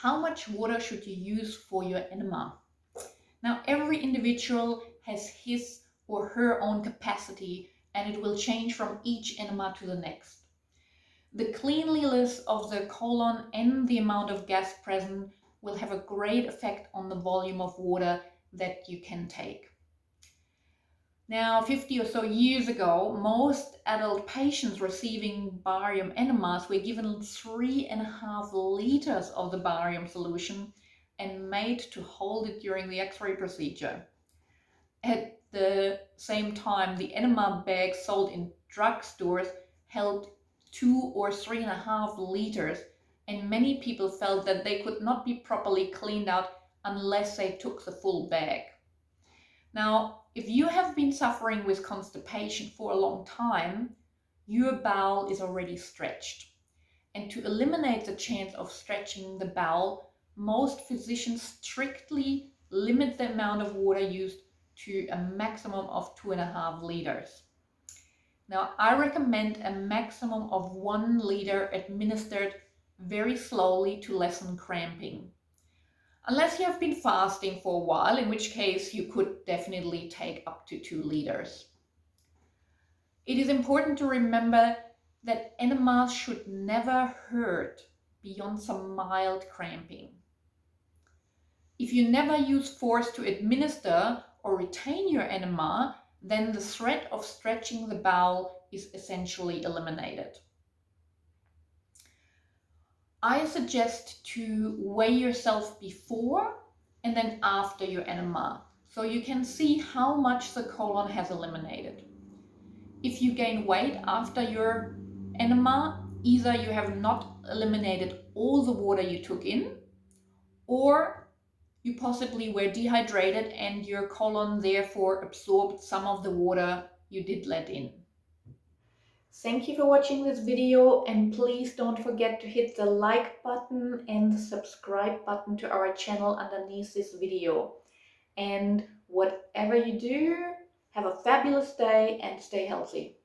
how much water should you use for your enema? Now, every individual has his or her own capacity, and it will change from each enema to the next. The cleanliness of the colon and the amount of gas present will have a great effect on the volume of water that you can take. Now, 50 or so years ago, most adult patients receiving barium enemas were given 3.5 liters of the barium solution and made to hold it during the X-ray procedure. At the same time, the enema bags sold in drugstores held 2 or 3.5 liters, and many people felt that they could not be properly cleaned out unless they took the full bag. Now, if you have been suffering with constipation for a long time, your bowel is already stretched. And to eliminate the chance of stretching the bowel, most physicians strictly limit the amount of water used to a maximum of 2.5 liters. Now, I recommend a maximum of 1 liter administered very slowly to lessen cramping. Unless you have been fasting for a while, in which case you could definitely take up to 2 liters. It is important to remember that enemas should never hurt beyond some mild cramping. If you never use force to administer or retain your enema, then the threat of stretching the bowel is essentially eliminated. I suggest to weigh yourself before and then after your enema, so you can see how much the colon has eliminated. If you gain weight after your enema, either you have not eliminated all the water you took in, or you possibly were dehydrated and your colon therefore absorbed some of the water you did let in. Thank you for watching this video, and please don't forget to hit the like button and the subscribe button to our channel underneath this video. And whatever you do, have a fabulous day and stay healthy.